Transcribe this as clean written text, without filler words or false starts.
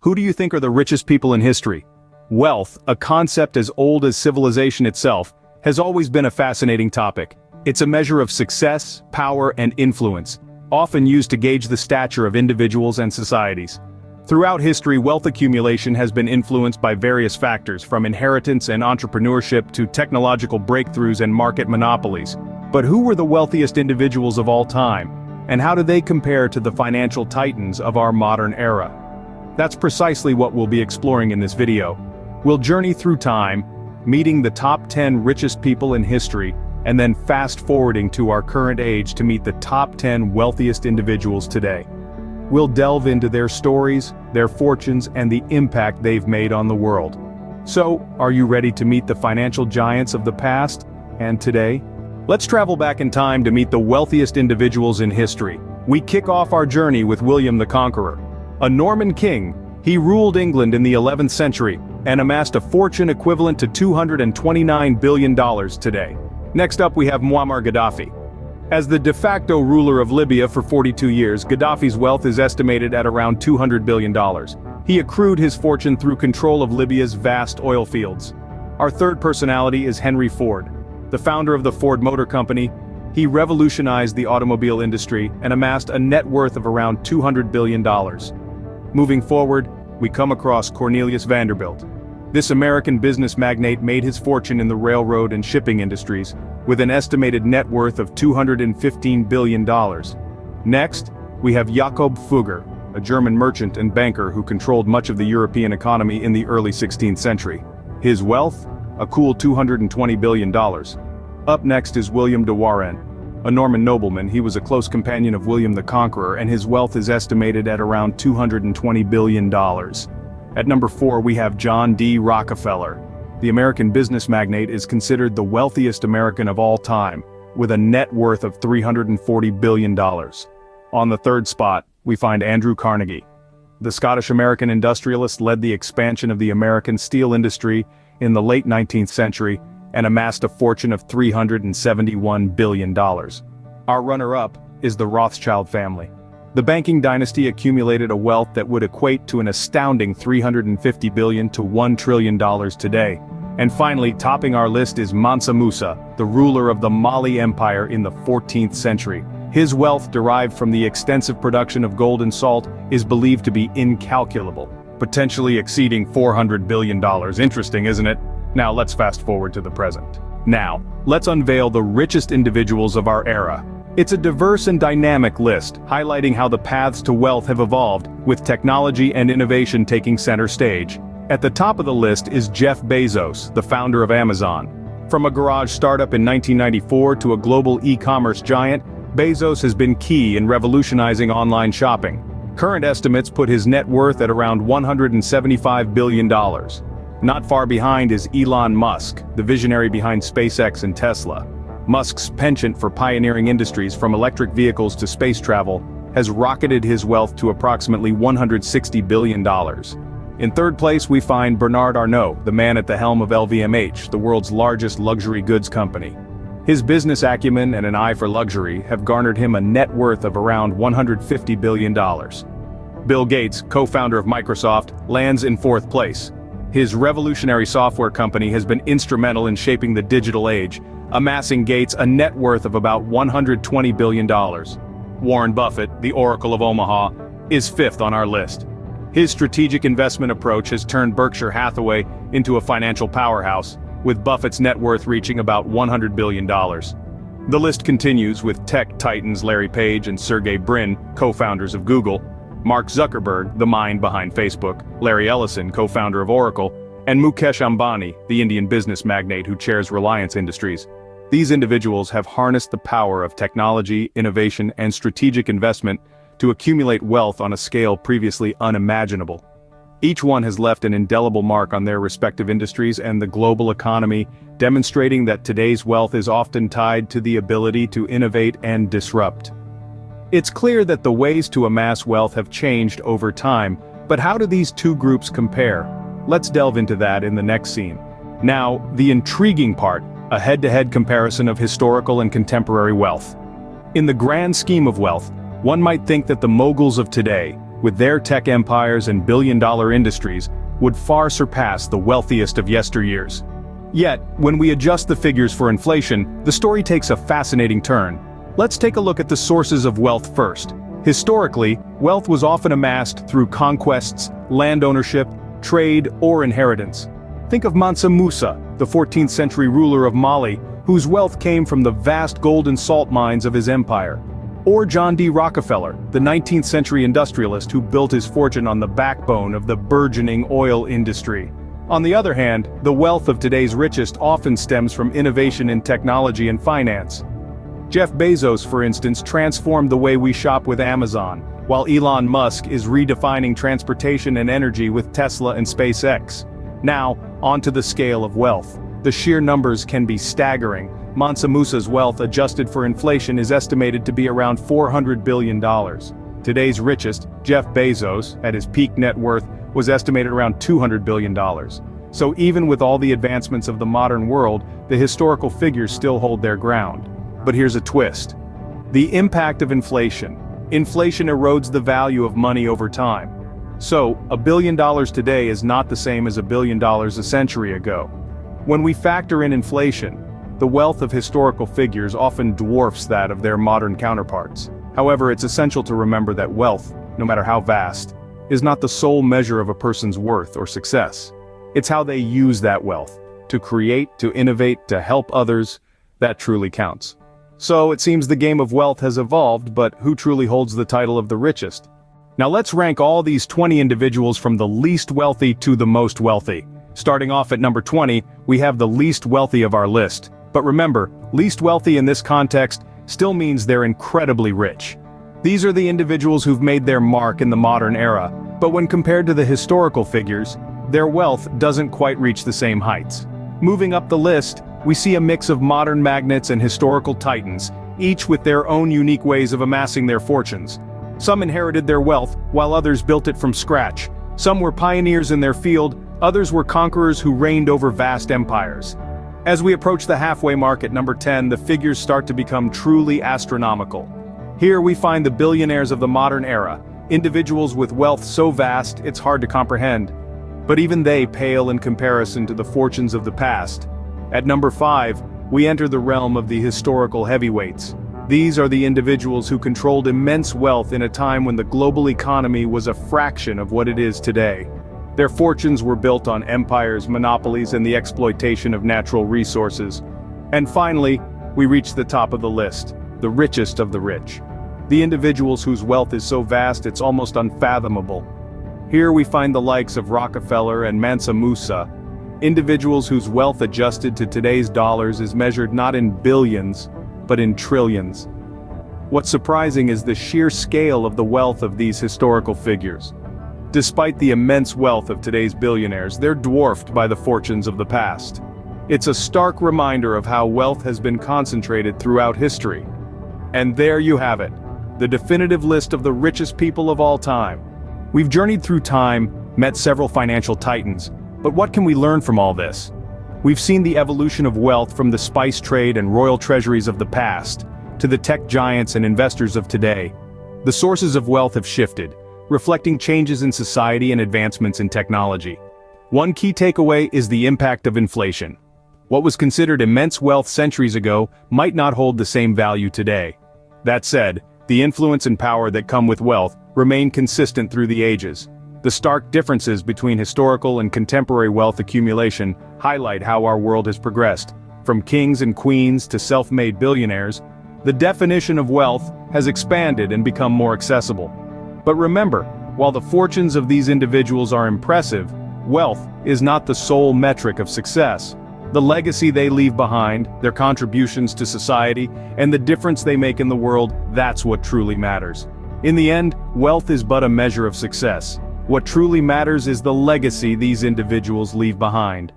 Who do you think are the richest people in history? Wealth, a concept as old as civilization itself, has always been a fascinating topic. It's a measure of success, power, and influence, often used to gauge the stature of individuals and societies. Throughout history, wealth accumulation has been influenced by various factors, from inheritance and entrepreneurship to technological breakthroughs and market monopolies. But who were the wealthiest individuals of all time? And how do they compare to the financial titans of our modern era? That's precisely what we'll be exploring in this video. We'll journey through time, meeting the top 10 richest people in history, and then fast-forwarding to our current age to meet the top 10 wealthiest individuals today. We'll delve into their stories, their fortunes, and the impact they've made on the world. So, are you ready to meet the financial giants of the past and today? Let's travel back in time to meet the wealthiest individuals in history. We kick off our journey with William the Conqueror. A Norman king, he ruled England in the 11th century and amassed a fortune equivalent to $229 billion today. Next up we have Muammar Gaddafi. As the de facto ruler of Libya for 42 years, Gaddafi's wealth is estimated at around $200 billion. He accrued his fortune through control of Libya's vast oil fields. Our third personality is Henry Ford. The founder of the Ford Motor Company, he revolutionized the automobile industry and amassed a net worth of around $200 billion. Moving forward, we come across Cornelius Vanderbilt. This American business magnate made his fortune in the railroad and shipping industries, with an estimated net worth of $215 billion. Next, we have Jakob Fugger, a German merchant and banker who controlled much of the European economy in the early 16th century. His wealth? A cool $220 billion. Up next is William de Warenne. A Norman nobleman, he was a close companion of William the Conqueror, and his wealth is estimated at around $220 billion. At number 4 we have John D. Rockefeller. The American business magnate is considered the wealthiest American of all time, with a net worth of $340 billion. On the third spot, we find Andrew Carnegie. The Scottish-American industrialist led the expansion of the American steel industry in the late 19th century and amassed a fortune of $371 billion. Our runner-up is the Rothschild family. The banking dynasty accumulated a wealth that would equate to an astounding $350 billion to $1 trillion today. And finally, topping our list is Mansa Musa, the ruler of the Mali Empire in the 14th century. His wealth, derived from the extensive production of gold and salt, is believed to be incalculable, potentially exceeding $400 billion. Interesting, isn't it? Now let's fast forward to the present. Now, let's unveil the richest individuals of our era. It's a diverse and dynamic list, highlighting how the paths to wealth have evolved, with technology and innovation taking center stage. At the top of the list is Jeff Bezos, the founder of Amazon. From a garage startup in 1994 to a global e-commerce giant, Bezos has been key in revolutionizing online shopping. Current estimates put his net worth at around $175 billion. Not far behind is Elon Musk, the visionary behind SpaceX and Tesla. Musk's penchant for pioneering industries from electric vehicles to space travel has rocketed his wealth to approximately $160 billion. In third place we find Bernard Arnault, the man at the helm of LVMH, the world's largest luxury goods company. His business acumen and an eye for luxury have garnered him a net worth of around $150 billion. Bill Gates, co-founder of Microsoft, lands in fourth place. His revolutionary software company has been instrumental in shaping the digital age, amassing Gates a net worth of about $120 billion. Warren Buffett, the Oracle of Omaha, is fifth on our list. His strategic investment approach has turned Berkshire Hathaway into a financial powerhouse, with Buffett's net worth reaching about $100 billion. The list continues with tech titans Larry Page and Sergey Brin, co-founders of Google, Mark Zuckerberg, the mind behind Facebook, Larry Ellison, co-founder of Oracle, and Mukesh Ambani, the Indian business magnate who chairs Reliance Industries. These individuals have harnessed the power of technology, innovation, and strategic investment to accumulate wealth on a scale previously unimaginable. Each one has left an indelible mark on their respective industries and the global economy, demonstrating that today's wealth is often tied to the ability to innovate and disrupt. It's clear that the ways to amass wealth have changed over time, but how do these two groups compare? Let's delve into that in the next scene. Now, the intriguing part, a head-to-head comparison of historical and contemporary wealth. In the grand scheme of wealth, one might think that the moguls of today, with their tech empires and billion-dollar industries, would far surpass the wealthiest of yesteryears. Yet, when we adjust the figures for inflation, the story takes a fascinating turn. Let's take a look at the sources of wealth first. Historically, wealth was often amassed through conquests, land ownership, trade, or inheritance. Think of Mansa Musa, the 14th century ruler of Mali, whose wealth came from the vast gold and salt mines of his empire. Or John D. Rockefeller, the 19th century industrialist who built his fortune on the backbone of the burgeoning oil industry. On the other hand, the wealth of today's richest often stems from innovation in technology and finance. Jeff Bezos, for instance, transformed the way we shop with Amazon, while Elon Musk is redefining transportation and energy with Tesla and SpaceX. Now, onto the scale of wealth. The sheer numbers can be staggering. Mansa Musa's wealth adjusted for inflation is estimated to be around $400 billion. Today's richest, Jeff Bezos, at his peak net worth, was estimated around $200 billion. So even with all the advancements of the modern world, the historical figures still hold their ground. But here's a twist. The impact of inflation. Inflation erodes the value of money over time. So, $1 billion today is not the same as $1 billion a century ago. When we factor in inflation, the wealth of historical figures often dwarfs that of their modern counterparts. However, it's essential to remember that wealth, no matter how vast, is not the sole measure of a person's worth or success. It's how they use that wealth, to create, to innovate, to help others, that truly counts. So it seems the game of wealth has evolved, but who truly holds the title of the richest? Now let's rank all these 20 individuals from the least wealthy to the most wealthy. Starting off at number 20, we have the least wealthy of our list. But remember, least wealthy in this context still means they're incredibly rich. These are the individuals who've made their mark in the modern era, but when compared to the historical figures, their wealth doesn't quite reach the same heights. Moving up the list, we see a mix of modern magnates and historical titans, each with their own unique ways of amassing their fortunes. Some inherited their wealth, while others built it from scratch. Some were pioneers in their field, others were conquerors who reigned over vast empires. As we approach the halfway mark at number 10, the figures start to become truly astronomical. Here we find the billionaires of the modern era, individuals with wealth so vast it's hard to comprehend. But even they pale in comparison to the fortunes of the past. At number 5, we enter the realm of the historical heavyweights. These are the individuals who controlled immense wealth in a time when the global economy was a fraction of what it is today. Their fortunes were built on empires, monopolies, and the exploitation of natural resources. And finally, we reach the top of the list, the richest of the rich. The individuals whose wealth is so vast it's almost unfathomable. Here we find the likes of Rockefeller and Mansa Musa, individuals whose wealth adjusted to today's dollars is measured not in billions, but in trillions. What's surprising is the sheer scale of the wealth of these historical figures. Despite the immense wealth of today's billionaires, they're dwarfed by the fortunes of the past. It's a stark reminder of how wealth has been concentrated throughout history. And there you have it, the definitive list of the richest people of all time. We've journeyed through time, met several financial titans, but what can we learn from all this? We've seen the evolution of wealth from the spice trade and royal treasuries of the past, to the tech giants and investors of today. The sources of wealth have shifted, reflecting changes in society and advancements in technology. One key takeaway is the impact of inflation. What was considered immense wealth centuries ago might not hold the same value today. That said, the influence and power that come with wealth remain consistent through the ages. The stark differences between historical and contemporary wealth accumulation highlight how our world has progressed. From kings and queens to self-made billionaires, the definition of wealth has expanded and become more accessible. But remember, while the fortunes of these individuals are impressive, wealth is not the sole metric of success. The legacy they leave behind, their contributions to society, and the difference they make in the world, that's what truly matters. In the end, wealth is but a measure of success. What truly matters is the legacy these individuals leave behind.